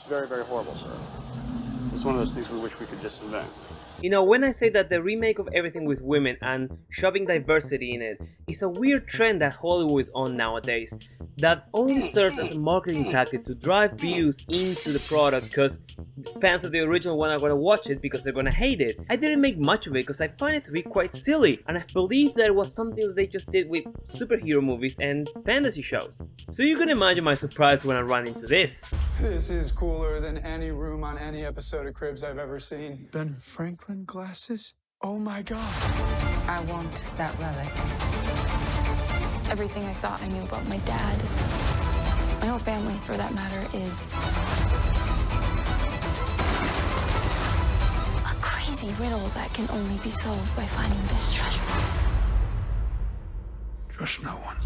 It's very, very horrible, sir. It's one of those things we wish we could just invent. You know, when I say that the remake of Everything with Women and shoving diversity in it is a weird trend that Hollywood is on nowadays, that only serves as a marketing tactic to drive views into the product because fans of the original one are going to watch it because they're going to hate it. I didn't make much of it because I find it to be quite silly, and I believe that it was something that they just did with superhero movies and fantasy shows. So you can imagine my surprise when I ran into this. This is cooler than any room on any episode of Cribs I've ever seen. Ben Franklin glasses? Oh my god. I want that relic. Everything I thought I knew about my dad, my whole family for that matter, is a crazy riddle that can only be solved by finding this treasure. Trust no one.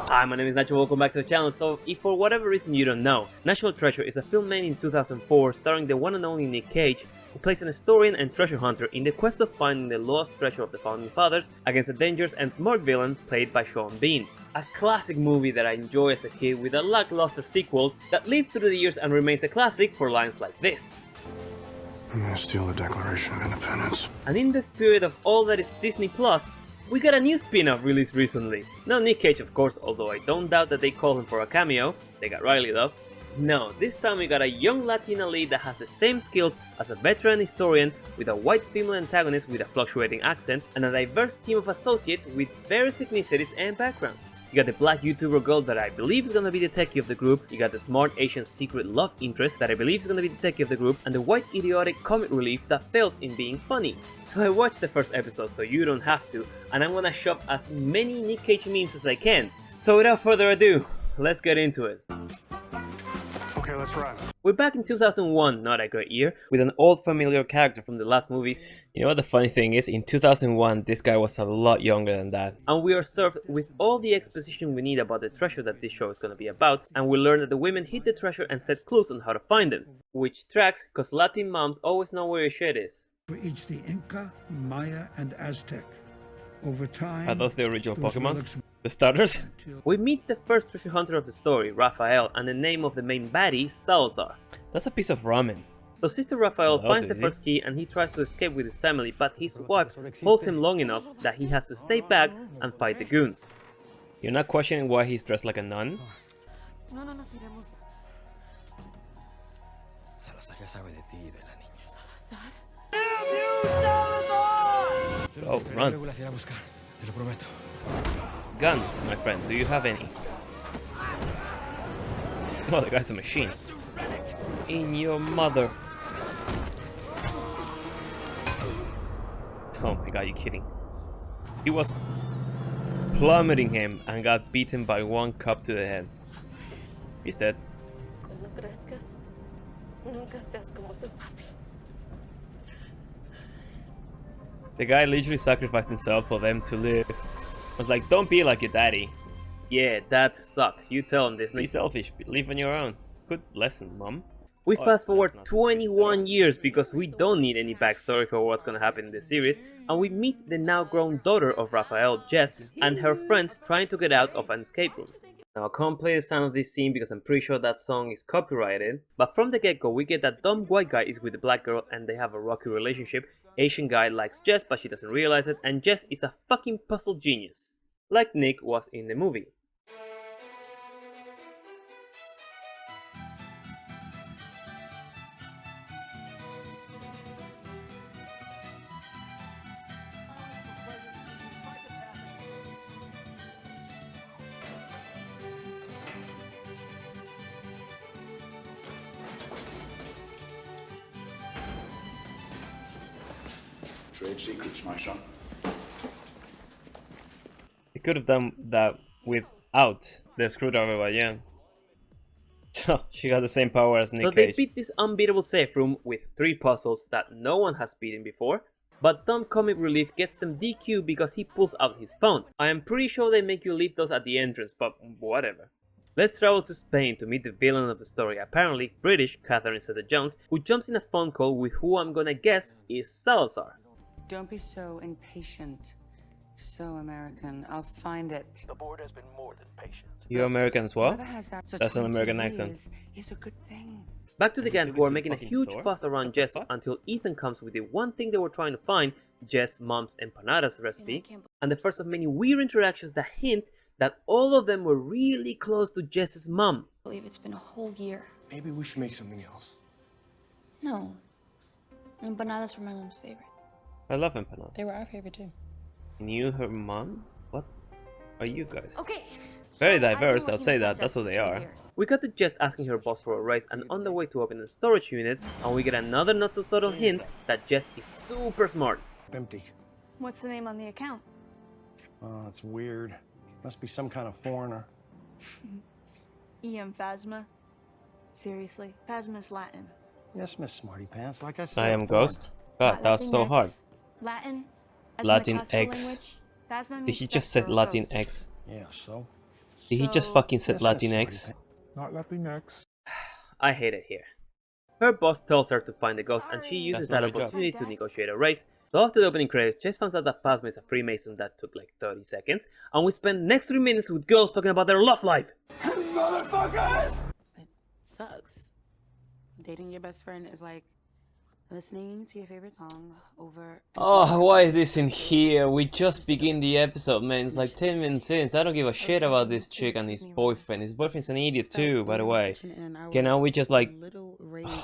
Hi, my name is Nacho, welcome back to the channel. So, if for whatever reason you don't know, National Treasure is a film made in 2004 starring the one and only Nick Cage, who plays an historian and treasure hunter in the quest of finding the lost treasure of the Founding Fathers against a dangerous and smart villain played by Sean Bean. A classic movie that I enjoyed as a kid with a lackluster sequel that lived through the years and remains a classic for lines like this. I'm gonna steal the Declaration of Independence. And in the spirit of all that is Disney Plus, we got a new spin-off released recently. Not Nick Cage of course, although I don't doubt that they called him for a cameo. They got Riley though. No, this time we got a young Latina lead that has the same skills as a veteran historian with a white female antagonist with a fluctuating accent and a diverse team of associates with various ethnicities and backgrounds. You got the black YouTuber girl that I believe is gonna be the techie of the group, you got the smart Asian secret love interest that I believe is gonna be the techie of the group, and the white idiotic comic relief that fails in being funny. So I watched the first episode so you don't have to, and I'm gonna shove as many Nick Cage memes as I can. So without further ado, let's get into it. Okay, let's run. We're back in 2001, not a great year, with an old familiar character from the last movies. You know what the funny thing is? In 2001, this guy was a lot younger than that. And we are served with all the exposition we need about the treasure that this show is going to be about, and we learn that the women hid the treasure and set clues on how to find them. Which tracks, cause Latin moms always know where your shit is. For each the Inca, Maya, and Aztec. Over time, Are those the original those Pokemon? relics The starters? until- We meet the first treasure hunter of the story, Raphael, and the name of the main baddie, Salazar. That's a piece of ramen. So Sister Raphael That was finds the easy. first key and he tries to escape with his family, but his wife holds him long enough that he has to stay back and fight the goons. You're not questioning why he's dressed like a nun? No nos iremos. Salazar ya sabe de ti y de la niña. Salazar. Oh, run. Luego las iré a buscar, te lo prometo. Guns, my friend, do you have any? Oh, the guy's a machine. In your mother. Oh my god, you kidding? He was plummeting him and got beaten by one cup to the head. He's dead. Cuando crezcas, nunca seas como tu papi. The guy literally sacrificed himself for them to live. I was like, don't be like your daddy. Yeah, dads suck. You tell him this. Be selfish. Live on your own. Good lesson, mom. We fast forward 21 years because we don't need any backstory for what's gonna happen in this series, and we meet the now grown daughter of Raphael, Jess, and her friends trying to get out of an escape room. Now I can't play the sound of this scene because I'm pretty sure that song is copyrighted, but from the get-go we get that dumb white guy is with the black girl and they have a rocky relationship. Asian guy likes Jess but she doesn't realize it, and Jess is a fucking puzzle genius, like Nick was in the movie. Trade secrets, my son. They could have done that without the screwdriver, but yeah. She has the same power as Nick Cage. So they beat this unbeatable safe room with 3 puzzles that no one has beaten before, but dumb comic relief gets them DQ because he pulls out his phone. I am pretty sure they make you leave those at the entrance, but whatever. Let's travel to Spain to meet the villain of the story, apparently British Catherine Zeta-Jones, who jumps in a phone call with who I'm gonna guess is Salazar. Don't be so impatient. So American. I'll find it. The board has been more than patient. You American as well? Whoever has that for That's an 20 American accent. years is a good thing. Back to the gang who are making a fucking huge store? fuss around Jess until Ethan comes with the one thing they were trying to find, Jess' mom's empanadas recipe, and the first of many weird interactions that hint that all of them were really close to Jess's mom. I believe it's been a whole year. Maybe we should make something else. No. Empanadas were my mom's favorite. I love empanadas. They were our favorite too. Knew her mom? What are you guys? Okay. Very diverse, I'll say that, that's what they are. We got to Jess asking her boss for a raise and on the way to open the storage unit, and we get another not so subtle hint that Jess is super smart. Empty. What's the name on the account? Oh, it's weird. Must be some kind of foreigner. E.M. Phasma? Seriously, Phasma's Latin. Yes, Miss Smarty Pants. Like I said. I am before. Ghost. God, that was so hard. Latin? As Latin in the classical X. language? Phasma Did means he just specter said or Latin ghost. X? Yeah, so? Did he just fucking said Yes, Miss Latin Smarty X? Pants. Not Latinx. I hate it here. Her boss tells her to find the ghost and she uses That's that not her job. opportunity to negotiate a raise. So after the opening credits, Jess finds out that Phasma is a Freemason that took like 30 seconds, and we spend the next 3 minutes with girls talking about their love life. Motherfuckers! It sucks. Dating your best friend is like listening to your favorite song over. Oh, why is this in here? We just begin the episode, man. It's like 10 minutes in. I don't give a shit about this chick and his boyfriend. His boyfriend's an idiot too, by the way. Okay, now we just like...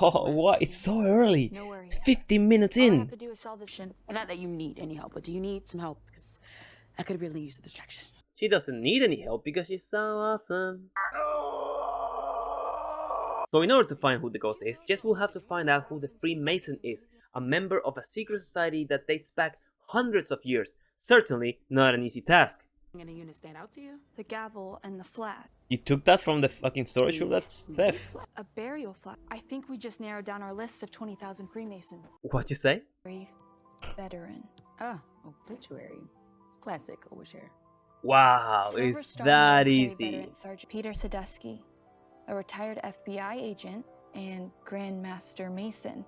Oh, what? It's so early. No worries. It's 15 minutes All I have in. to do is solve this shit. Not that you need any help, but do you need some help? Because I could really use the distraction. She doesn't need any help because she's so awesome. So in order to find who the ghost is, Jess will have to find out who the Freemason is, a member of a secret society that dates back hundreds of years. Certainly not an easy task. Any unit stand out to you? The gavel and the flag. You took that from the fucking storage room? That's theft. A burial flag. I think we just narrowed down our list of 20,000 Freemasons. What'd you say? Veteran. Oh, obituary. It's classic overshare. Wow, Silver is Star that military easy? veteran Sergeant Peter Sadusky, a retired FBI agent and Grandmaster Mason.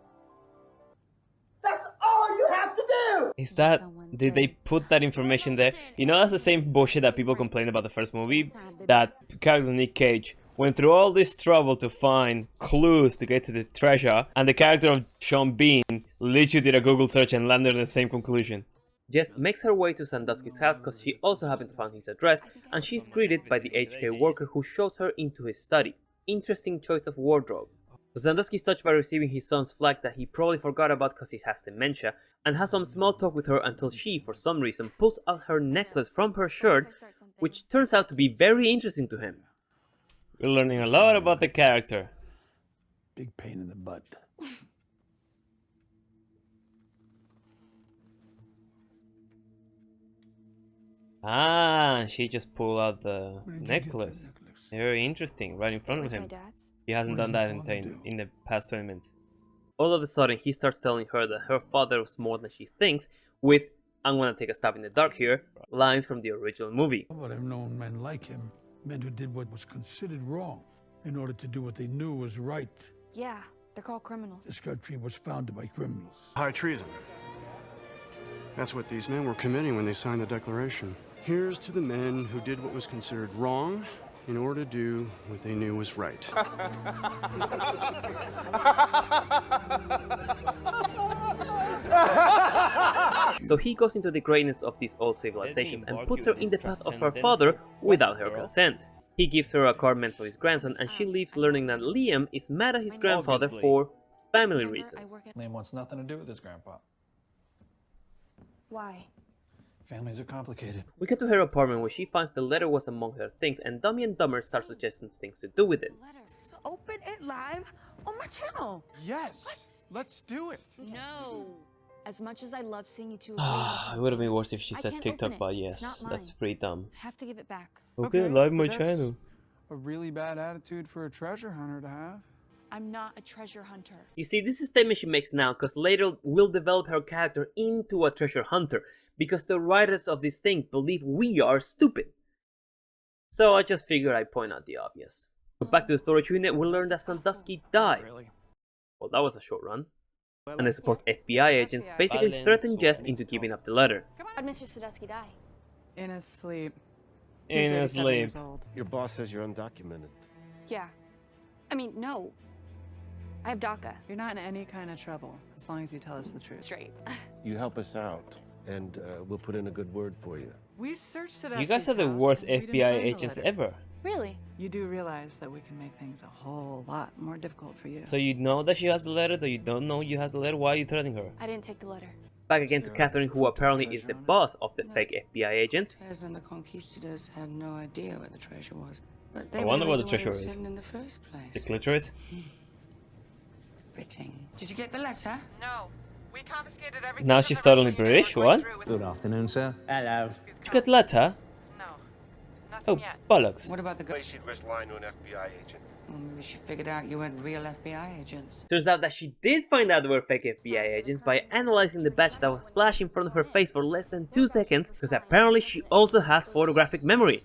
Is that... Did they put that information there? You know, that's the same bullshit that people complain about the first movie. That character Nick Cage went through all this trouble to find clues to get to the treasure, and the character of Sean Bean literally did a Google search and landed on the same conclusion. Jess makes her way to Sandusky's house because she also happens to find his address, and she's greeted by the HK worker who shows her into his study. Interesting choice of wardrobe. So Sandusky's touched by receiving his son's flag that he probably forgot about because he has dementia, and has some small talk with her until she, for some reason, pulls out her necklace from her shirt, which turns out to be very interesting to him. We're learning a lot about the character. Big pain in the butt. Ah, she just pulled out the Where did you get that necklace. Very interesting, right in front of Where's my him. dad's? He hasn't What done did that your father do? in the past 20 minutes. All of a sudden, he starts telling her that her father was more than she thinks, with, I'm gonna take a stab in the dark here, lines from the original movie. But I've known men like him, men who did what was considered wrong in order to do what they knew was right. Yeah, they're called criminals. This country was founded by criminals. High treason. That's what these men were committing when they signed the Declaration. Here's to the men who did what was considered wrong in order to do what they knew was right. So he goes into the greatness of these old civilizations and puts her in the path of her father without her consent. He gives her a card meant for his grandson, and she leaves learning that Liam is mad at his grandfather for family reasons. Liam wants nothing to do with his grandpa. Why? Families are complicated. We get to her apartment where she finds the letter was among her things, and Dummy and Dumber start suggesting things to do with it. Open it live on my channel. Yes. Let's do it. No. As much as I love seeing you two It would have been worse if she I said can't TikTok, open it. but It's yes, not that's mine. pretty dumb. I have to give it back. Okay, live my that's channel. A really bad attitude for a treasure hunter to have. I'm not a treasure hunter. You see, this is a statement she makes now, because later we'll develop her character into a treasure hunter, because the writers of this thing believe we are stupid. So I just figured I'd point out the obvious. But back to the storage unit, we learn that Sandusky died. Well, that was a short run. And the supposed FBI agents basically threatened Jess into giving up the letter. How did Mr. Sadusky die? In his sleep. In his sleep. Your boss says you're undocumented. Yeah. I mean, no. I have DACA. You're not in any kind of trouble, as long as you tell us the truth. Straight. You help us out, and we'll put in a good word for you. We searched You guys are the worst FBI agents ever. Really? You do realize that we can make things a whole lot more difficult for you. So you know that she has the letter, though you don't know you has the letter? Why are you threatening her? I didn't take the letter. Back again to Catherine, who apparently is the boss of the fake FBI agents. Cortez and the conquistadors had no idea where the treasure was. But I wonder what the treasure was is. hidden in the first place. The clitoris? Fitting. Did you get the letter? No. We confiscated everything. Now she's suddenly British? What? Good afternoon, sir. Hello. Did you get the letter? No. Oh, bollocks. What about the guy? She'd risk lying to an FBI agent. Well, maybe she figured out you weren't real FBI agents. Turns out that she did find out they were fake FBI agents by analyzing the badge that was flashed in front of her face for less than 2 seconds, because apparently she also has photographic memory.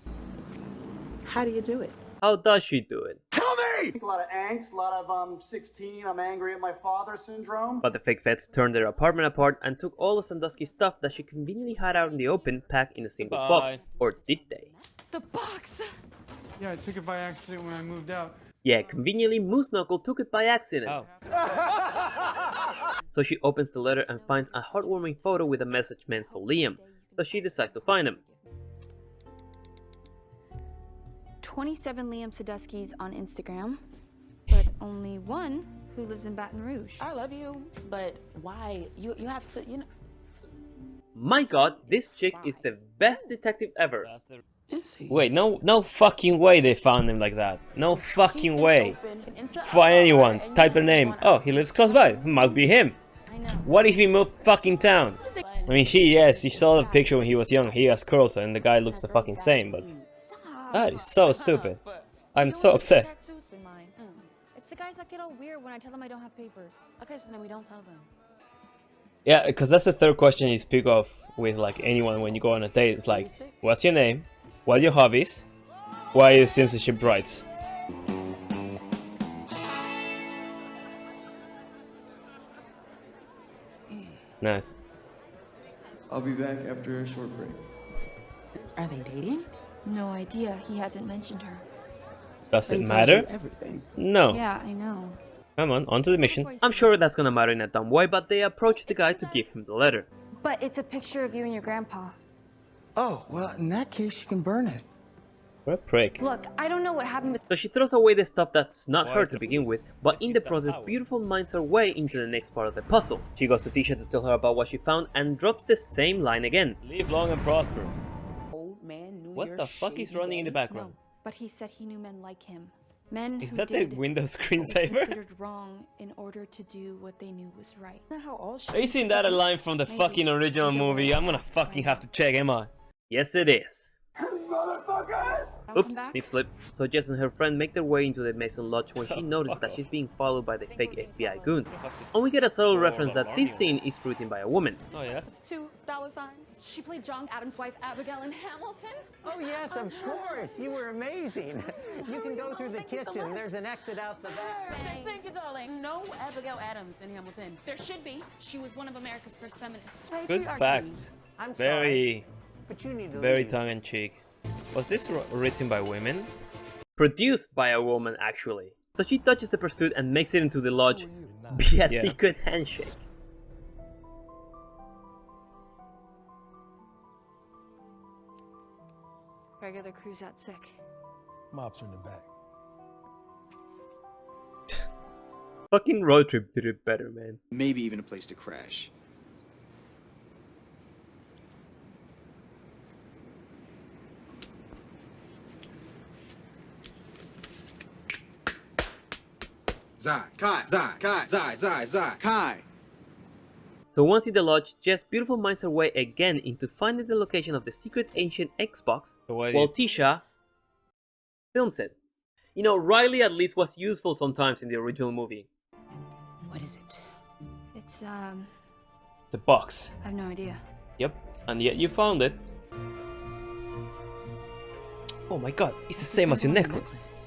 How do you do it? How does she do it? Tell me! A lot of angst, a lot of 16, I'm angry at my father syndrome. But the fake vets turned their apartment apart and took all of Sandusky's stuff that she conveniently had out in the open, packed in a single box. Or did they? The box! Yeah, I took it by accident when I moved out. Yeah, conveniently, Moose Knuckle took it by accident. So she opens the letter and finds a heartwarming photo with a message meant for Liam. So she decides to find him. 27 Liam Saduskis on Instagram, but only one who lives in Baton Rouge. I love you, but why? You have to, you know. My god, this chick is the best detective ever. Is he? Wait, no fucking way they found him like that. No fucking way. For anyone, type their name. Oh, he lives close by. Must be him. What if he moved fucking town? I mean, she saw the picture when he was young. He has curls and the guy looks the fucking same, but that is so stupid. I'm so upset. It's the guys that get all weird when I tell them I don't have papers. Okay, so then we don't tell them. Yeah, because that's the third question you speak of with like anyone when you go on a date. It's like, what's your name? What are your hobbies? Why are your censorship rights? Nice. I'll be back after a short break. Are they dating? No idea. He hasn't mentioned her. Does it matter? No. Yeah, I know. Come on to the mission. I'm sure that's gonna matter in a dumb way, but they approach the guy to give him the letter. But it's a picture of you and your grandpa. Oh, well, in that case, you can burn it. What a prick. Look, I don't know what happened with... So she throws away the stuff that's not her to begin with, but in the process, Beautiful minds her way into the next part of the puzzle. She goes to Tisha to tell her about what she found and drops the same line again. Live long and prosper. Old man knew What the fuck is running in the background? No, but he said he knew men like him. Men Is who that the did Windows what was screensaver? considered wrong in order to do what they knew was right. Isn't that a line from the fucking original movie? I'm gonna fucking have to check, am I? Yes, it is. Motherfuckers! Oops, deep slip. So Jess and her friend make their way into the Mason Lodge when she notices that she's being followed by the fake FBI goons. And we get a subtle reference that this scene is written by a woman. Oh yes? $2. She played John Adams' wife Abigail in Hamilton. Oh, yes, of course. You were amazing. You can go through the kitchen. There's an exit out the back. Thank you, darling. No Abigail Adams in Hamilton. There should be. She was one of America's first feminists. Good facts. I'm Very, but you need to very leave. tongue-in-cheek. Was this written by women? Produced by a woman, actually. So she touches the pursuit and makes it into the lodge via secret handshake. Regular crew's out sick. Mops in the back. Fucking road trip did it better, man. Maybe even a place to crash. Zai, Kai, Zai, Kai, Zai, Zai, Zai, Kai. So once in the lodge, Jess Beautiful minds her way again into finding the location of the secret ancient Xbox, while Tisha films it. You know, Riley at least was useful sometimes in the original movie. What is it? It's a box. I have no idea. Yep, and yet you found it. Oh my god, it's the same as your necklace.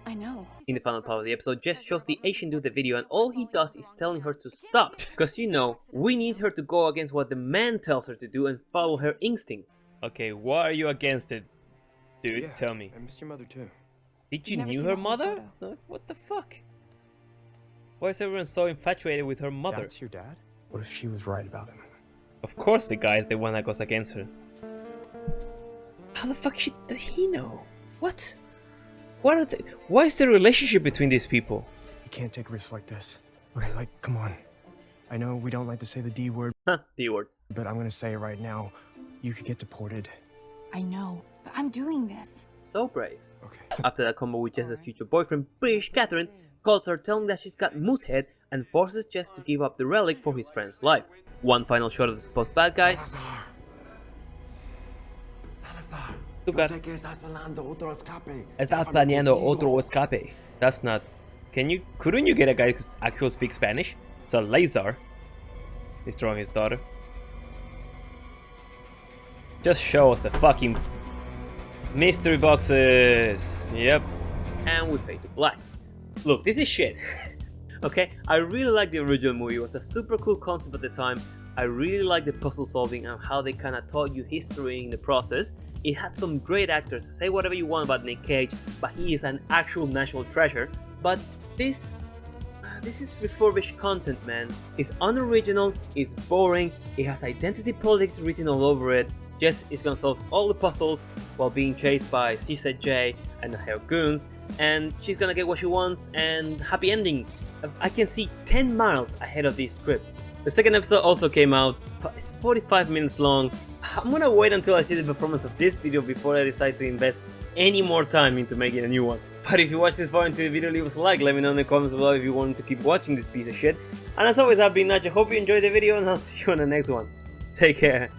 I know. In the final part of the episode, Jess shows the Asian dude the video and all he does is telling her to stop. Because you know, we need her to go against what the man tells her to do and follow her instincts. Okay, why are you against it, dude? Yeah, Tell me. I missed your mother too. Did you Never knew seen her the whole mother? What the fuck? Why is everyone so infatuated with her mother? That's your dad? What if she was right about him? Of course the guy is the one that goes against her. How the fuck did he know? What? What are they? Why is the relationship between these people? You can't take risks like this. Okay, like, come on. I know we don't like to say the D word. Huh, D word. But I'm gonna say it right now. You could get deported. I know, but I'm doing this. So brave. Okay. After that combo with Jess's future boyfriend, British Catherine calls her telling that she's got moose head and forces Jess to give up the relic for his friend's life. One final shot of the supposed bad guy. Estás planeando otro escape. That's nuts. Couldn't you get a guy who actually speaks Spanish? It's a laser. He's throwing his daughter. Just show us the fucking mystery boxes. Yep. And we fade to black. Look, this is shit. Okay, I really like the original movie. It was a super cool concept at the time. I really like the puzzle solving and how they kind of taught you history in the process. It had some great actors. Say whatever you want about Nick Cage, but he is an actual national treasure. But this is refurbished content, man. It's unoriginal, it's boring, it has identity politics written all over it. Jess is gonna solve all the puzzles while being chased by CZJ and the Hell Goons, and she's gonna get what she wants and happy ending. I can see 10 miles ahead of this script. The second episode also came out. It's 45 minutes long. I'm gonna wait until I see the performance of this video before I decide to invest any more time into making a new one. But if you watched this far into the video, leave us a like, let me know in the comments below if you want to keep watching this piece of shit. And as always, I've been Nacho, hope you enjoyed the video and I'll see you on the next one. Take care.